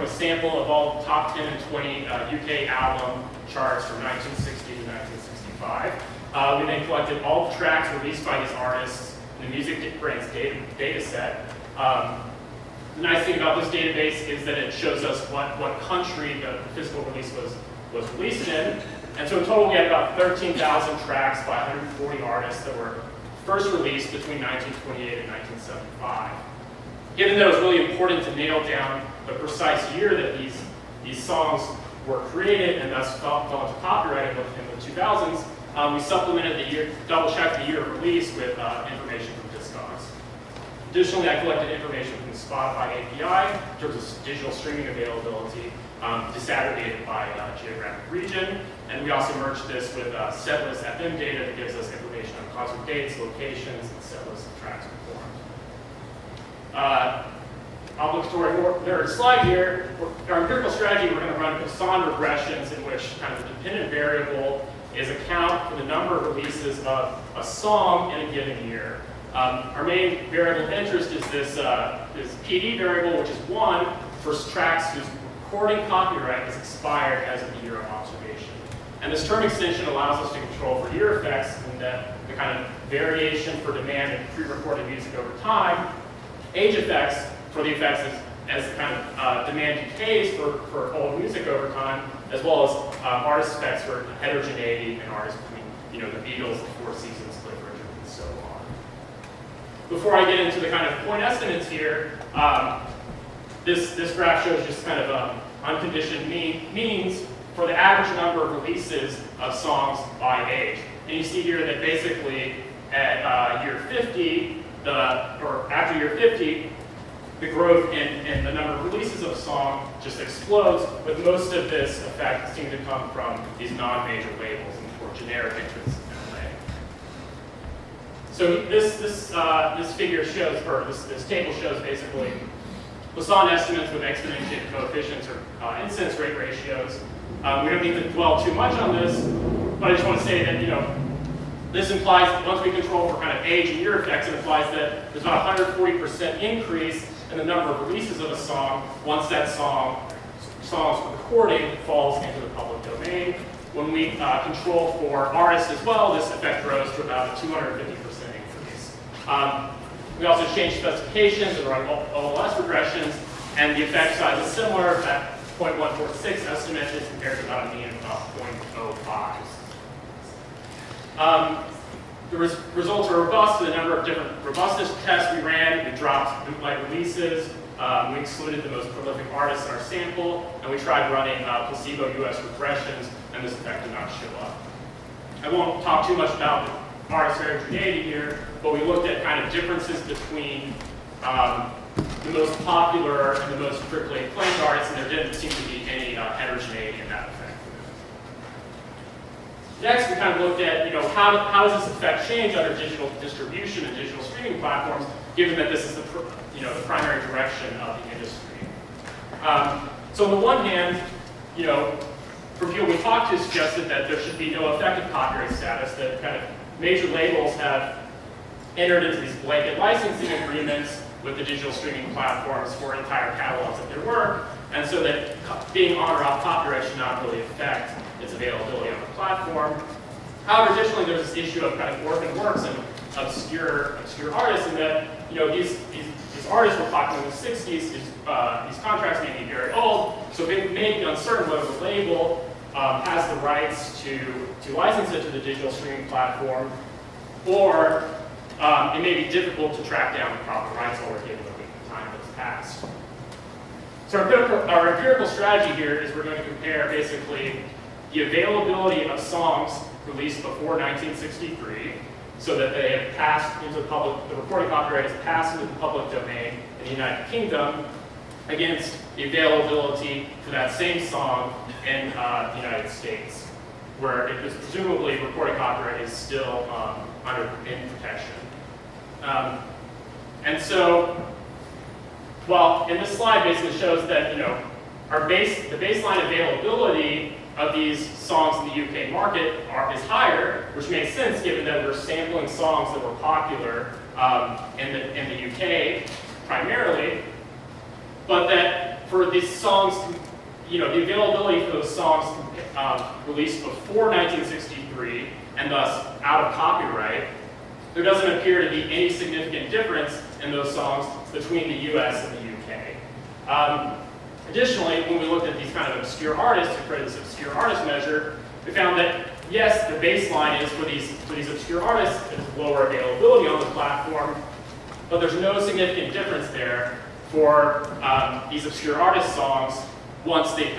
a sample of all top 10 and 20 UK album charts from 1960 to 1965. We then collected all the tracks released by these artists in the Music Brains data set. The nice thing about this database is that it shows us what country the physical release was released in. And so in total, we had about 13,000 tracks by 140 artists that were first released between 1928 and 1975. Given that it was really important to nail down the precise year that these songs were created and thus fell into copyright in the 2000s, we supplemented the year, double-checked the year of release with information from Discogs. Additionally, I collected information from the Spotify API in terms of digital streaming availability, disaggregated by geographic region, and we also merged this with setlist FM data that gives us information on concert dates, locations, and setlist of tracks performed. Obligatory third slide here. Our empirical strategy, we're going to run Poisson regressions in which kind of the dependent variable is account for the number of releases of a song in a given year. Our main variable of interest is this PD variable, which is 1 for tracks whose recording copyright is expired as of the year of observation. And this term extension allows us to control for ear effects and that the kind of variation for demand in pre-recorded music over time, age effects for the effects as the kind of demand decays for old music over time, as well as artist effects for heterogeneity and artists between the Beatles, the Four Seasons, Cliff Richard, and so on. Before I get into the kind of point estimates here, this graph shows just kind of unconditioned means for the average number of releases of songs by age. And you see here that basically at year 50, or after year 50, the growth in the number of releases of a song just explodes, with most of this effect seeming to come from these non-major labels and or generic entrants in a way. So this figure shows, or this table shows basically Poisson estimates with exponentiated coefficients or incidence rate ratios. We don't need to dwell too much on this, but I just want to say that this implies that once we control for kind of age and year effects, it implies that there's about a 140% increase in the number of releases of a song once that song's recording falls into the public domain. When we control for artists as well, this effect grows to about a 250% increase. We also change specifications and run OLS regressions, and the effect size is similar. That 0.146 estimate is compared to about a mean of about 0.05. The results are robust to the number of different robustness tests we ran. We dropped bootleg releases. We excluded the most prolific artists in our sample, and we tried running placebo US regressions, and this effect did not show up. I won't talk too much about the artist heterogeneity here, but we looked at kind of differences between the most popular and the most critically acclaimed artists, and there didn't seem to be any heterogeneity in that effect. Next, we kind of looked at, how does this effect change under digital distribution and digital streaming platforms, given that this is the primary direction of the industry. So on the one hand, from people we talked to suggested that there should be no effective copyright status, that kind of major labels have entered into these blanket licensing agreements with the digital streaming platforms for entire catalogs of their work, and so that being on or off copyright should not really affect its availability on the platform. However, additionally, there's this issue of kind of orphan works and obscure artists, and that these artists were popular in the 60s. These contracts may be very old, so it may be uncertain whether the label has the rights to license it to the digital streaming platform, or it may be difficult to track down the proper rights holder given the time that's passed. So our empirical strategy here is we're going to compare basically the availability of songs released before 1963, so that they have passed into the public, the recording copyright has passed into the public domain in the United Kingdom, against the availability for that same song in the United States, where it was presumably recording copyright is still in protection. And so, well, in this slide basically shows that the baseline availability of these songs in the UK market is higher, which makes sense given that we're sampling songs that were popular in the UK primarily, but that for these songs, the availability for those songs released before 1963 and thus out of copyright, there doesn't appear to be any significant difference in those songs between the US and the UK. Additionally, when we looked at these kind of obscure artists who created this obscure artist measure, we found that yes, the baseline is for these obscure artists, it's lower availability on the platform, but there's no significant difference there for these obscure artist songs once they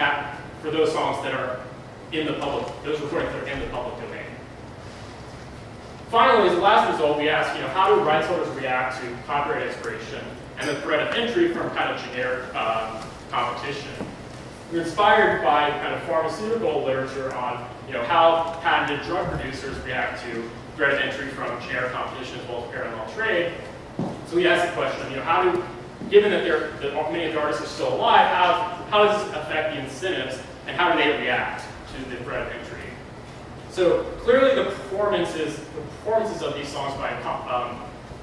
for those songs that are in the public, those recordings that are in the public domain. Finally, as the last result, we asked, how do rights holders react to copyright expiration and the threat of entry from kind of generic competition? We're inspired by kind of pharmaceutical literature on, how patented drug producers react to threat of entry from generic competition as well as parallel trade. So we asked the question, given that many of the artists are still alive, how does this affect the incentives and how do they react to the threat of entry? So clearly the performances of these songs by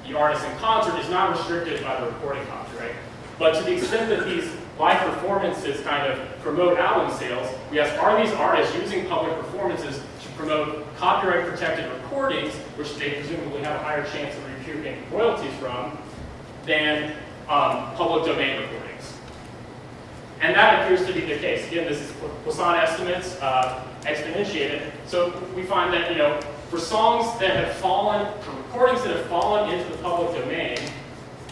the artists in concert is not restricted by the recording copyright. But to the extent that these live performances kind of promote album sales, we ask, are these artists using public performances to promote copyright protected recordings, which they presumably have a higher chance of recouping royalties from, than public domain recordings? And that appears to be the case. Again, this is Poisson estimates, exponentiated. So we find that, for songs that have fallen, for recordings that have fallen into the public domain,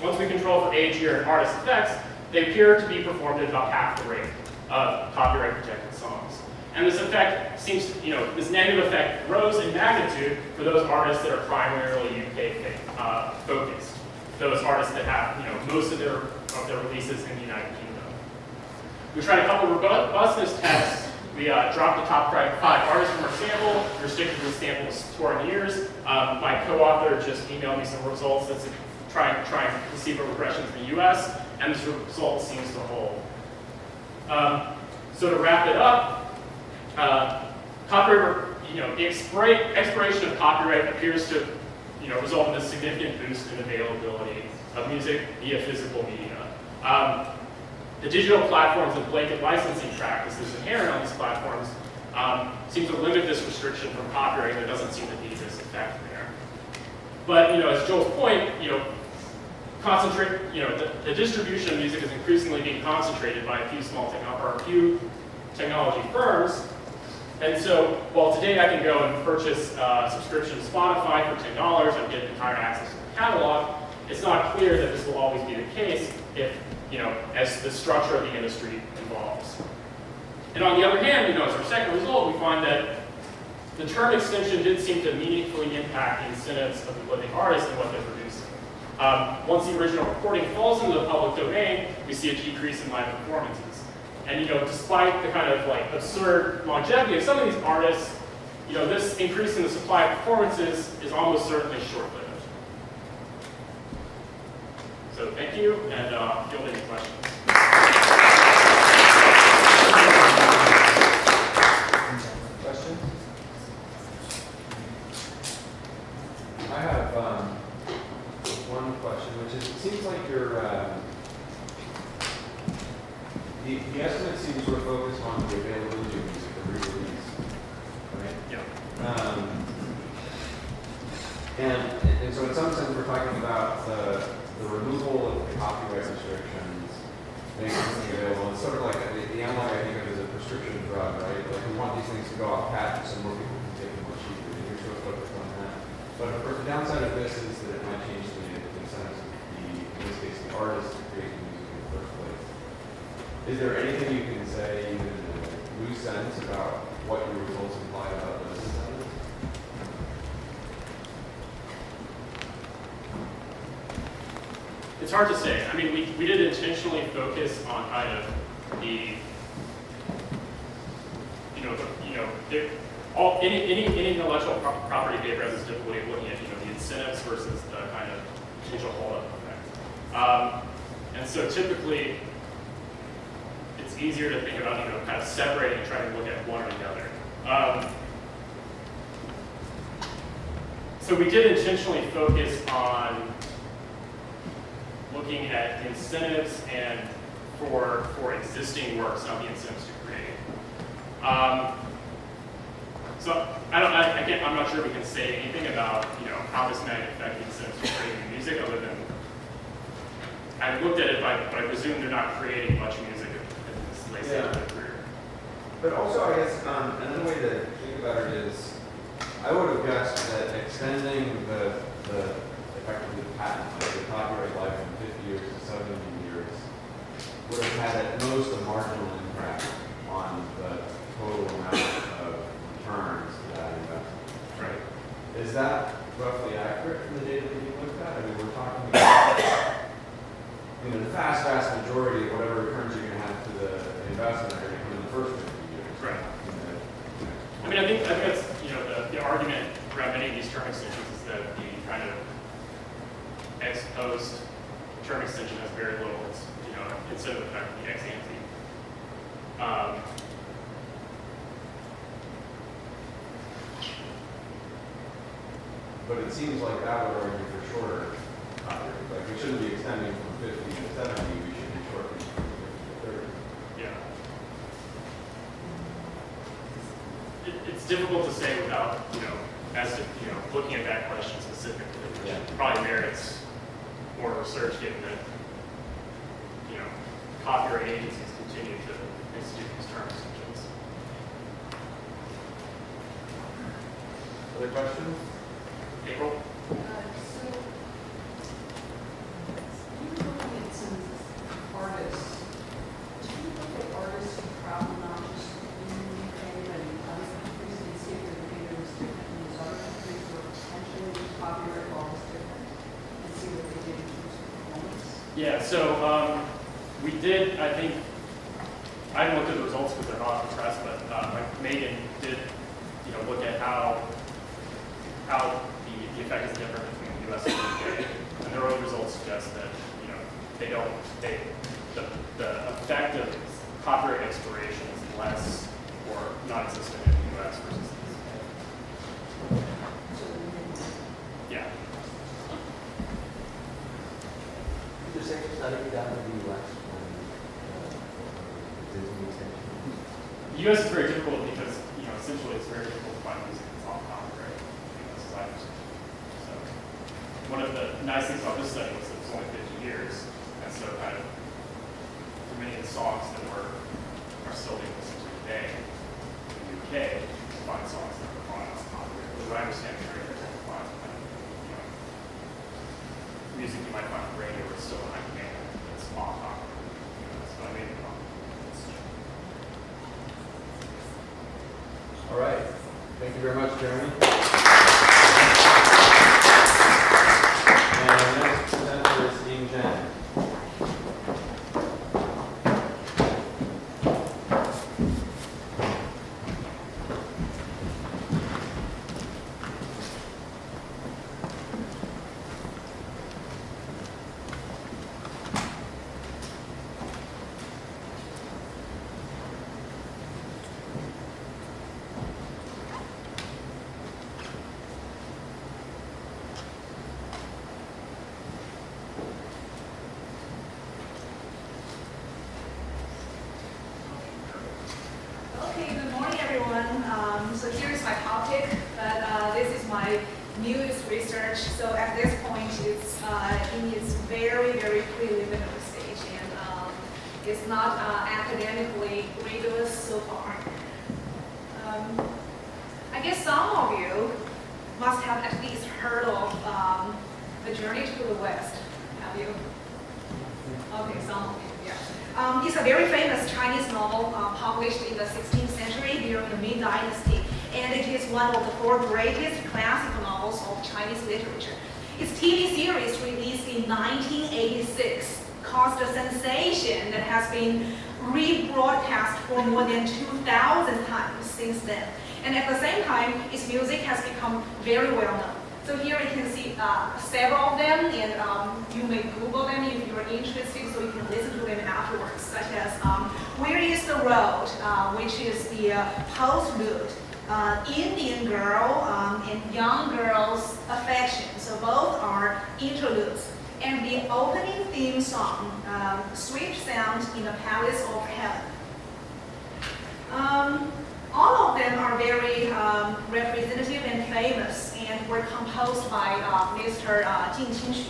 once we control for age, year, and artist effects, they appear to be performed at about half the rate of copyright protected songs. And this effect seems to, this negative effect grows in magnitude for those artists that are primarily UK focused. Those artists that have, most of their releases in the United Kingdom. We tried a couple of robustness tests. We dropped the top 5 artists from our sample, restricted the samples to our years. My co-author just emailed me some results that's trying to see for regressions in the US, and this result seems to hold. So to wrap it up, copyright, the expiration of copyright appears to, result in a significant boost in availability of music via physical media. The digital platforms and blanket licensing practices inherent on these platforms seem to limit this restriction from copyright. There doesn't seem to be this effect there. But as Joel's point, the distribution of music is increasingly being concentrated by a few technology firms. And so, while today I can go and purchase a subscription to Spotify for $10 and get entire access to the catalog, it's not clear that this will always be the case if, as the structure of the industry evolves. And on the other hand, as our second result, we find that the term extension did seem to meaningfully impact the incentives of the living artists and what they're producing. Once the original recording falls into the public domain, we see a decrease in live performances. And despite the kind of absurd longevity of some of these artists, this increase in the supply of performances is almost certainly short-lived. So thank you, and field any questions. Questions? I have one question, which is, it seems like the estimate seems to focus on the availability of music, the re-release, right? Yeah. And so in some sense we're talking about the removal of the copyright restrictions, making something available. It's sort of like the analog I think of as a prescription drug, right? Like we want these things to go off patent so more people can take them more cheaply. You're sort of focused on that. But of course the downside of this is that it might change the incentives of in this case, the artists to create the music in the first place. Is there anything you can say, even in a loose sense, about what your results imply about those incentives? It's hard to say. I mean, we did intentionally focus on kind of the, any intellectual property paper has this difficulty of looking at the incentives versus the kind of potential holdup effect. And so typically, it's easier to think about kind of separating and trying to look at one or the other. So we did intentionally focus on looking at incentives and for existing works, not the incentives to create. So I'm not sure we can say anything about how this might affect the incentives to creating music, other than I looked at it, but I presume they're not creating much music in this late stage of their career. But also, I guess another way to think about it is, I would have guessed that extending the effectively patent, like the copyright life from 50 years to 70 years, would have had at most a marginal impact on the total amount of returns to that investment. Right. Is that roughly accurate from the data that you looked at? I mean, we're talking about, the vast majority of whatever returns you're going to have to the investment are going to come in the first 50 years. Right. I mean, I think that's the argument around many of these term extensions is that the kind of ex post term extension has very little, instead of effect the ex ante. But it seems like that would argue for shorter copyright. Like we shouldn't be extending from 50 to 70, we should be shortening from 50 to 30. Yeah. It's difficult to say without, looking at that question specifically, which probably merits more research given that, copyright agencies continue to institute these term extensions. Other questions? April? So, you're looking at some artists. Do you look at artists who travel not just in the UK, but in other countries, and see if their behavior is different in those other countries where potentially the copyright law is different, and see what they did in terms of performance? Yeah, so we did, I think, I haven't looked at the results because they're not in the press, but Megan did, look at how the effect is different between the U.S. and the UK, and their own results suggest that the effect of copyright expiration is less or non-existent in the U.S. versus the UK. So Yeah. The same study done in the U.S. Disney extension. The U.S. is very difficult because, essentially it's very difficult to find music that's off copyright in the U.S. as I understand it. So one of the nice things about this study was that it was only 50 years, and so kind of for many of the songs that are still being listened to today in the UK, to find songs that are on off copyright. As I understand it, you're able to find kind of, music you might find on the radio is still on demand that's off copyright. So I made it wrong. All right. Thank you very much, Jeremy. And the next presenter is Ying Zhang. Okay, good morning, everyone. So here's my topic, but this is my newest research. So at this point, it's in its very, very preliminary stage, and it's not academically rigorous so far. I guess some of you must have at least heard of The Journey to the West. Have you? Okay, some of you, yeah. It's a very famous Chinese novel published in the 16th century during the Ming Dynasty, and it is one of the 4 greatest classical novels of Chinese literature. Its TV series, released in 1986, caused a sensation that has been rebroadcast for more than 2,000 times since then. And at the same time, its music has become very well known. So here you can see several of them, and you may Google them if you're interested, so you can listen to them afterwards, such as Where is the Road, which is the postlude, Indian Girl, and Young Girl's Affection. So both are interludes. and the opening theme song, Sweet Sound in the Palace of Heaven. All of them are very representative and famous and were composed by Mr. Jin Qinxu.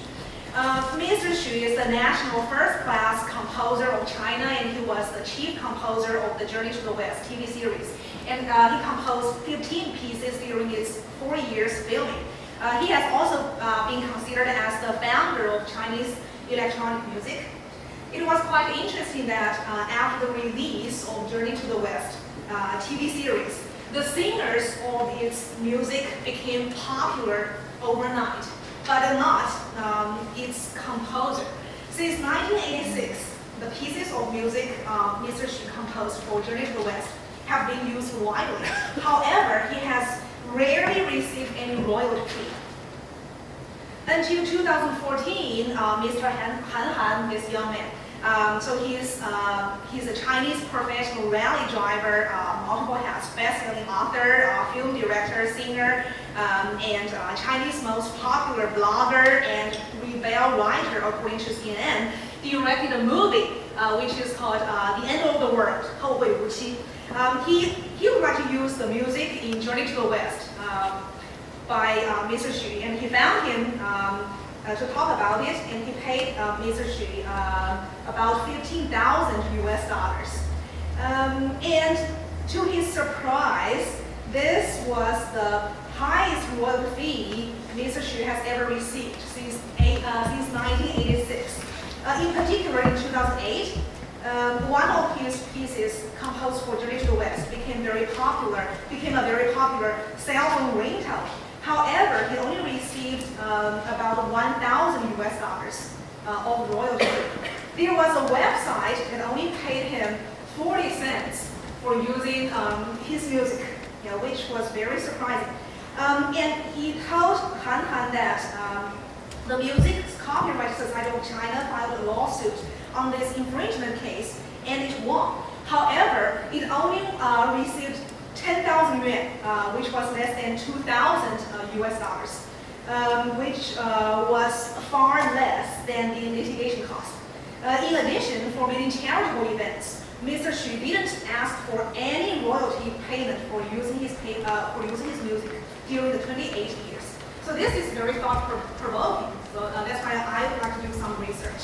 Mr. Xu is the national first-class composer of China, and he was the chief composer of the Journey to the West TV series. And he composed 15 pieces during his 4 years filming. He has also been considered as the founder of Chinese electronic music. It was quite interesting that after the release of Journey to the West TV series, the singers of its music became popular overnight, but not its composer. Since 1986, the pieces of music Mr. Xu composed for Journey to the West have been used widely. However, he has rarely received any royalty. Until 2014, Mr. Han, this young man, so he's a Chinese professional rally driver, multiple hats, best-selling author, film director, singer, and Chinese most popular blogger and rebel writer, according to CNN. Directed a movie which is called The End of the World, 后会无期. He would like to use the music in Journey to the West by Mr. Xu, and he found him to talk about it, and he paid Mr. Xu about $15,000 US. And to his surprise, this was the highest royalty fee Mr. Xu has ever received since 1986. In particular, in 2008, one of his pieces composed for Journey to the West became a very popular cell phone ringtone. However, he only received about $1,000 US of royalty. There was a website that only paid him 40 cents for using his music, which was very surprising. And he told Han that the Music Copyright Society of China filed a lawsuit on this infringement case, and it won. However, it only received 10,000 yuan, which was less than $2,000 US, which was far less than the litigation cost. In addition, for many charitable events, Mr. Xu didn't ask for any royalty payment for using his music during the 28 years. So this is very thought-provoking. So that's why I would like to do some research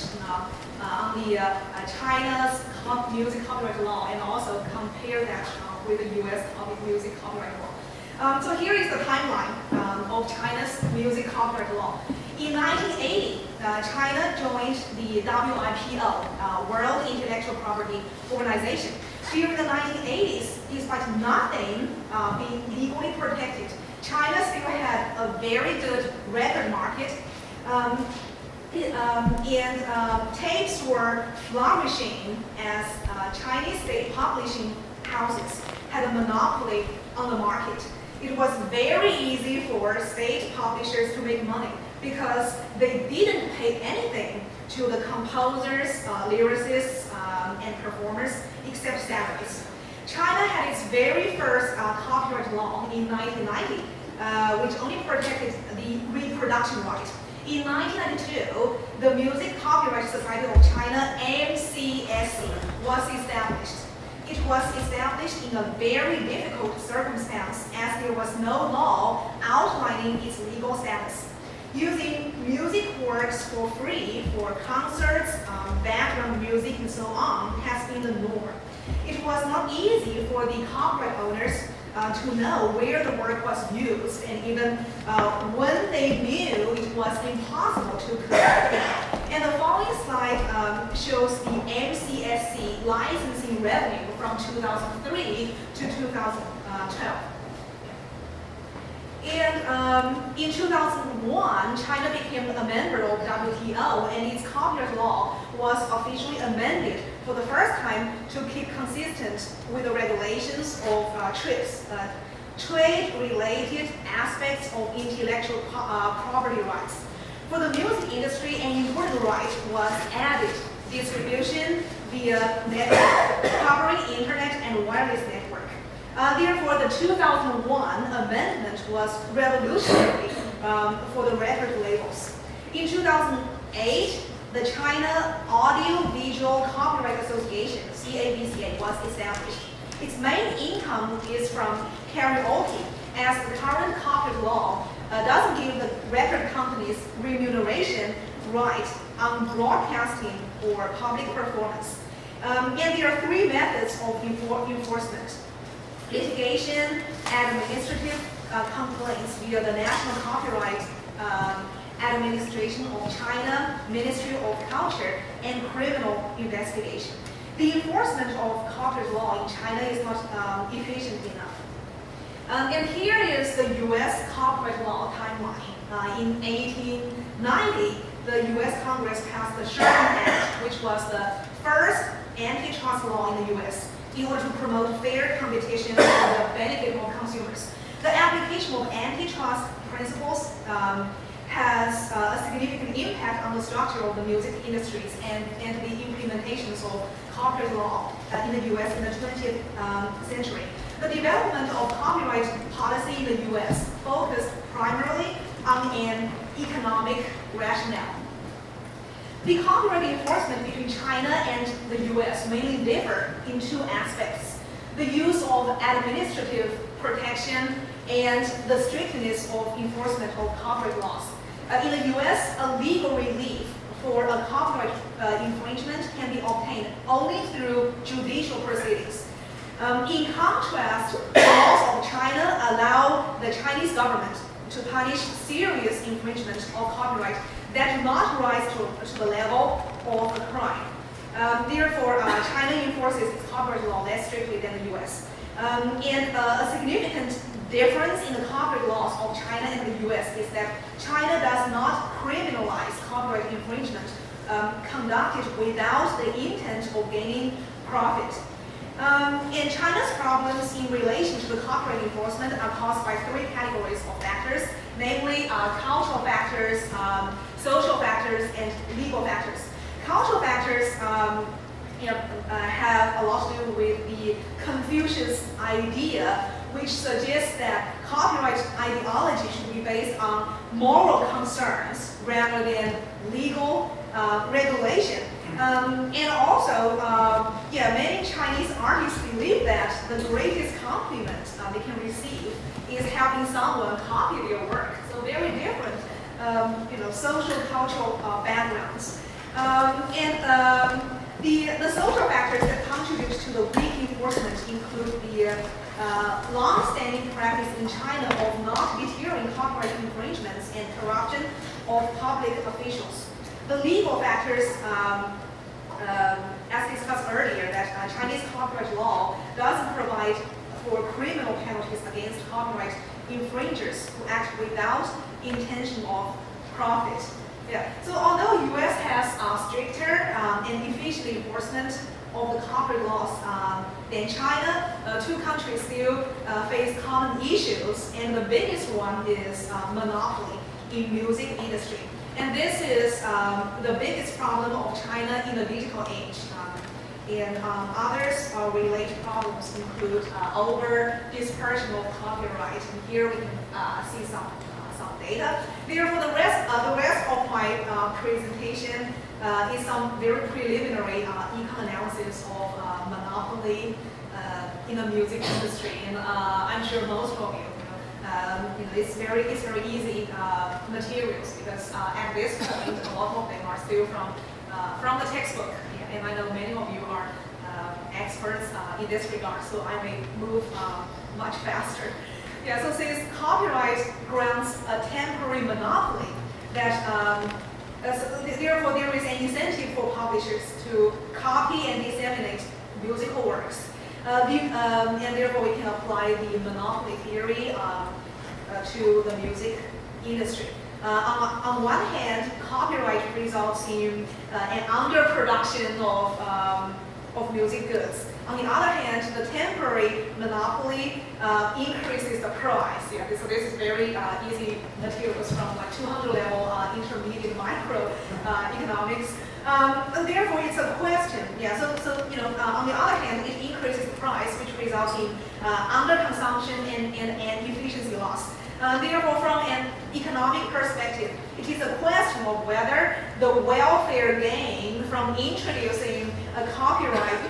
on the China's music copyright law, and also compare that with the U.S. music copyright law. So here is the timeline of China's music copyright law. In 1980, China joined the WIPO, World Intellectual Property Organization. During the 1980s, despite nothing being legally protected, China still had a very good record market, and tapes were flourishing as Chinese state publishing houses had a monopoly on the market. It was very easy for state publishers to make money because they didn't pay anything to the composers, lyricists, and performers except salaries. China had its very first copyright law in 1990, which only protected the reproduction right. In 1992, the Music Copyright Society of China, MCSC, was established. It was established in a very difficult circumstance as there was no law outlining its legal status. Using music works for free for concerts, background music, and so on has been the norm. It was not easy for the copyright owners to know where the work was used, and even when they knew, it was impossible to correct it. And the following slide shows the MCSC licensing revenue from 2003 to 2012. And in 2001, China became a member of WTO, and its copyright law was officially amended for the first time to keep consistent with the regulations of TRIPS, trade-related aspects of intellectual property rights. For the music industry, an important right was added: distribution via network, covering internet and wireless network. Therefore, the 2001 amendment was revolutionary for the record labels. In 2001, 2008, the China Audio-Visual Copyright Association, CAVCA, was established. Its main income is from karaoke, as the current copyright law doesn't give the record companies remuneration right on broadcasting or public performance. And there are three methods of enforcement: litigation, administrative complaints via the National Copyright Administration of China, Ministry of Culture, and criminal investigation. The enforcement of copyright law in China is not efficient enough. And here is the U.S. copyright law timeline. In 1890, the U.S. Congress passed the Sherman Act, which was the first antitrust law in the U.S. in order to promote fair competition for the benefit of consumers. The application of antitrust principles has a significant impact on the structure of the music industries and the implementations of copyright law in the U.S. in the 20th century. The development of copyright policy in the U.S. focused primarily on an economic rationale. The copyright enforcement between China and the U.S. mainly differ in two aspects: the use of administrative protection and the strictness of enforcement of copyright laws. In the U.S., a legal relief for a copyright infringement can be obtained only through judicial proceedings. In contrast, the laws of China allow the Chinese government to punish serious infringement of copyright that do not rise to the level of a crime. Therefore, China enforces its copyright law less strictly than the U.S. And a significant difference in the copyright laws of China and the U.S. is that China does not criminalize copyright infringement conducted without the intent of gaining profit. And China's problems in relation to the copyright enforcement are caused by three categories of factors, namely cultural factors, social factors, and legal factors. Cultural factors have a lot to do with the Confucius idea, which suggests that copyright ideology should be based on moral concerns rather than legal regulation. And also, many Chinese artists believe that the greatest compliment they can receive is having someone copy their work. So very different, social, cultural backgrounds. The social factors that contribute to the weak enforcement include the long-standing practice in China of not deterring copyright infringements and corruption of public officials. The legal factors, as discussed earlier, that Chinese copyright law doesn't provide for criminal penalties against copyright infringers who act without intention of profit. Yeah. So although U.S. has stricter and efficient enforcement of the copyright laws than China, two countries still face common issues, and the biggest one is monopoly in music industry. And this is the biggest problem of China in the digital age. And others related problems include over dispersion of copyright. And here we can see some data. Therefore, the rest of my presentation is some very preliminary econ analysis of monopoly in the music industry. And I'm sure most of you it's very easy materials because at this point a lot of them are still from the textbook, and I know many of you are experts in this regard, so I may move much faster. Yeah, so since copyright grants a temporary monopoly, that therefore there is an incentive for publishers to copy and disseminate musical works. And therefore we can apply the monopoly theory to the music industry. On one hand, copyright results in an underproduction of music goods. On the other hand, the temporary monopoly increases the price. Yeah, so this is very easy materials from like 200 level intermediate micro economics. Therefore, it's a question. Yeah. So on the other hand, it increases the price, which results in underconsumption and efficiency loss. Therefore, from an economic perspective, it is a question of whether the welfare gain from introducing a copyright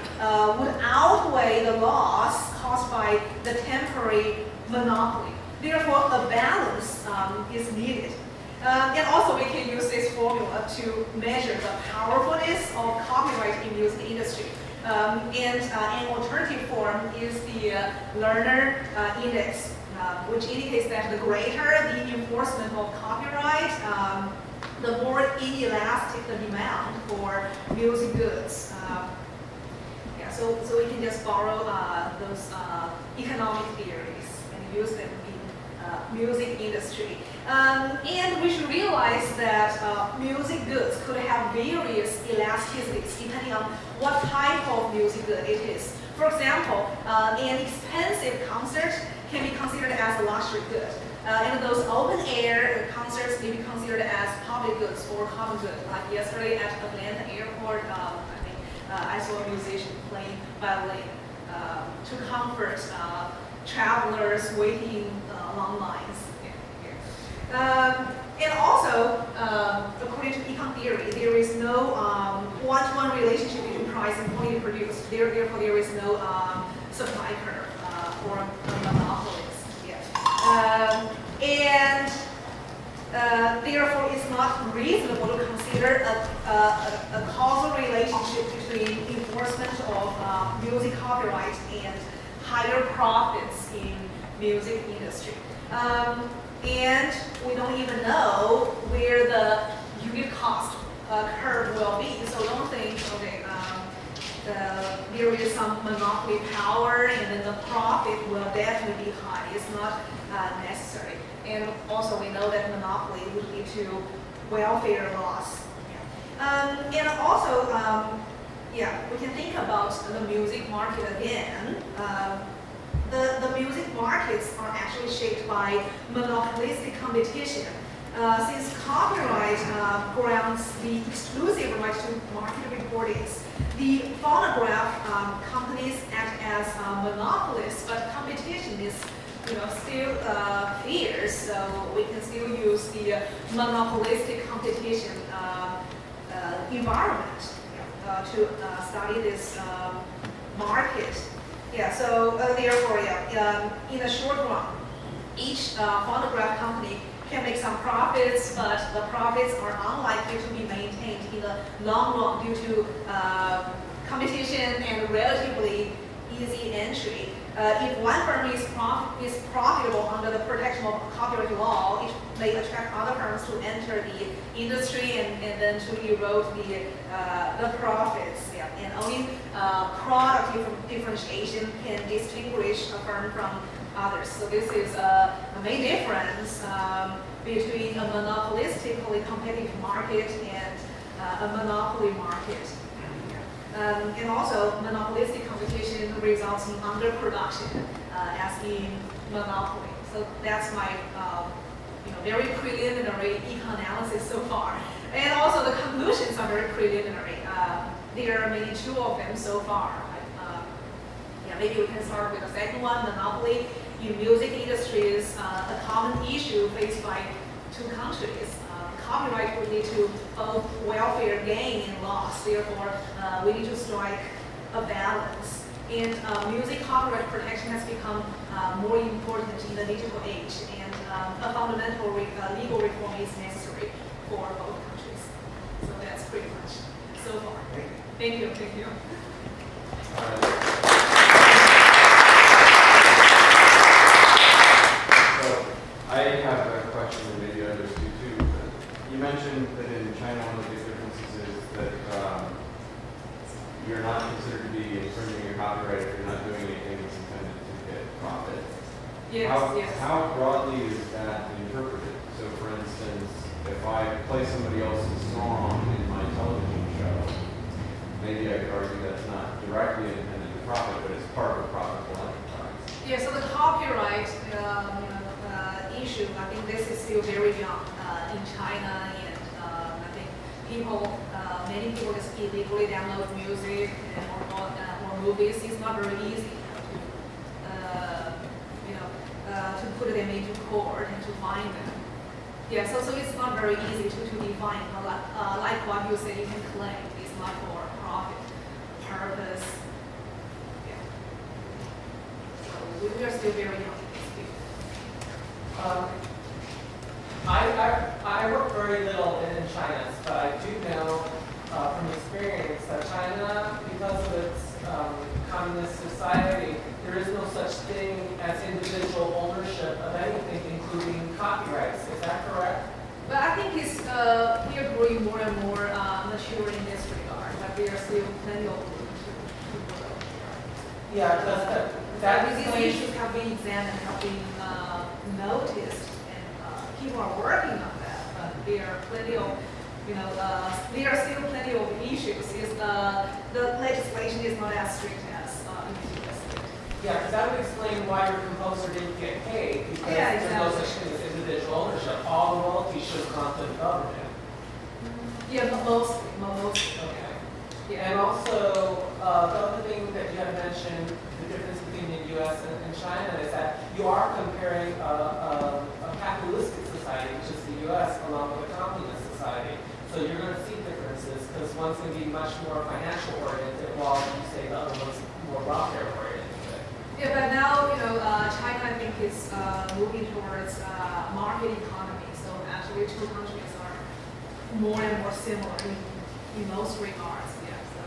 would outweigh the loss caused by the temporary monopoly. Therefore, a balance is needed. And also, we can use this formula to measure the powerfulness of copyright in music industry. And an alternative form is the Lerner index, which indicates that the greater the enforcement of copyright, the more inelastic the demand for music goods. Yeah, so we can just borrow those economic theories and use them in music industry. And we should realize that music goods could have various elasticities depending on what type of music good it is. For example, an expensive concert can be considered as a luxury good. And those open-air concerts may be considered as public goods or common good. Like yesterday at Atlanta Airport, I saw a musician playing violin to comfort travelers waiting long lines. And also, according to econ theory, there is no one-to-one relationship between price and quantity produced. Therefore, there is no supply curve for monopolies. Yeah. And therefore, it's not reasonable to consider a causal relationship between enforcement of music copyright and higher profits in music industry. And we don't even know where the unit cost curve will be. So don't think, okay, there is some monopoly power and then the profit will definitely be high. It's not necessary. And also we know that monopoly would lead to welfare loss. And also, we can think about the music market again. The music markets are actually shaped by monopolistic competition. Since copyright grants the exclusive right to market recordings, the phonograph companies act as monopolists, but competition is still fierce, so we can still use the monopolistic competition environment to study this market. Yeah, so therefore, in the short run, each phonograph company can make some profits, but the profits are unlikely to be maintained in the long run due to competition and relatively easy entry. If one firm is profitable under the protection of copyright law, it may attract other firms to enter the industry and then to erode the profits. Yeah. And only product differentiation can distinguish a firm from others. So this is a main difference between a monopolistically competitive market and a monopoly market. And also, monopolistic competition results in underproduction, as in monopoly. So that's my very preliminary econ analysis so far. And also, the conclusions are very preliminary. There are maybe two of them so far. Maybe we can start with the second one. Monopoly in music industry is a common issue faced by two countries. Copyright would lead to both welfare gain and loss. Therefore, we need to strike a balance. And music copyright protection has become more important in the digital age, and a fundamental legal reform is necessary for both countries. So that's pretty much so far. Thank you. Thank you. So I have a question, and maybe others do too. You mentioned that in China, one of the big differences is that you're not considered to be infringing your copyright if you're not doing anything that's intended to get profit. Yes. How broadly is that interpreted? So, for instance, if I play somebody else's song in my television show, maybe I could argue that's not directly intended to profit, but it's part of a profitable enterprise. Yeah, so the copyright issue, I think this is still very young in China, and I think many people just illegally download music or movies. It's not very easy to put them into court and to define them. Yeah, so it's not very easy to define, but like what you say, you can claim it's not for profit purpose. Yeah. So we are still very young in this field. I work very little in China, but I do know from experience that China, because of its communist society, there is no such thing as individual ownership of anything, including copyrights. Is that correct? But I think we are growing more and more mature in this regard, but there are still plenty of room to grow. Yeah, because that These explains. issues have been examined, have been noticed, and people are working on that. But there are plenty of, there are still plenty of issues. The legislation is not as strict as in the US. Yeah, because that would explain why your composer didn't get paid, because Yeah, there's no exactly. such thing as individual ownership. All royalties should have gone to the government. Yeah, but mostly. Okay. Yeah. And also, the other thing that you have mentioned, the difference between the U.S. and China, is that you are comparing a capitalistic society, which is the U.S., along with a communist society. So you're going to see differences, because one's going to be much more financial oriented, while you say the other one's more welfare oriented. Yeah, but now, China, I think, is moving towards market economy. So actually, two countries are more and more similar in most regards. Yeah. So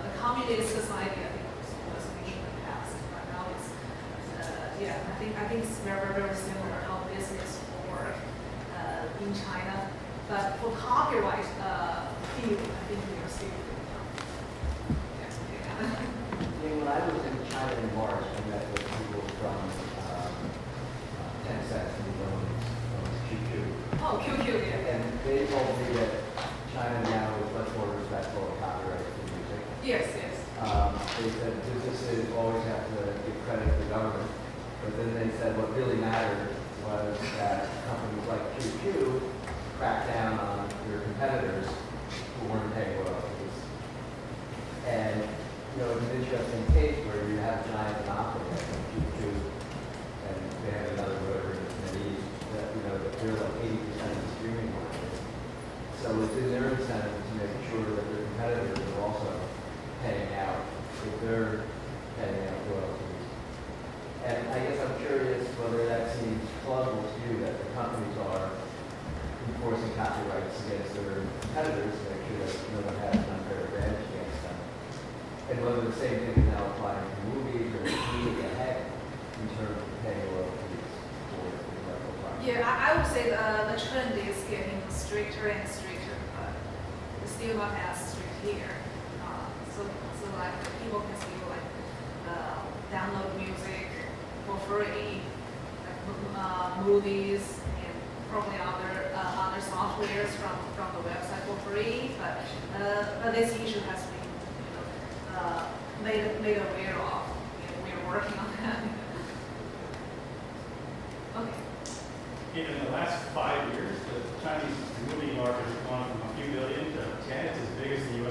the communist society, I think, was weak in the past, but now it's, I think it's very, very similar how business work in China. But for copyright field, I think we are still pretty young. Yeah. When I was in China in March, I met with people from Tencent, who owns QQ. Oh, QQ, yeah. And they told me that China now is much more respectful of copyright in music. Yes, yes. They said businesses always have to give credit to the government, but then they said what really mattered was that companies like QQ cracked down on their competitors who weren't paying royalties. And it's an interesting case where you have giant monopoly like QQ, and they have another whatever in the East that that they're like 80% of the streaming market. So it's in their incentive to make sure that their competitors are also paying out if they're paying out royalties. And I guess I'm curious whether that seems plausible to you that the companies are enforcing copyrights against their competitors to make sure that no one has an unfair advantage against them. And whether the same thing is now applying to movies or moving ahead in terms of paying royalties for intellectual property. Yeah, I would say the trend is getting stricter and stricter, but it's still not as strict here. So like people can still download music for free, like movies and probably other softwares from the website for free. But this issue has been made aware of. We're working on that. Okay. In the last 5 years, the Chinese movie market has gone from a few billion to 10. It's as big as the U.S.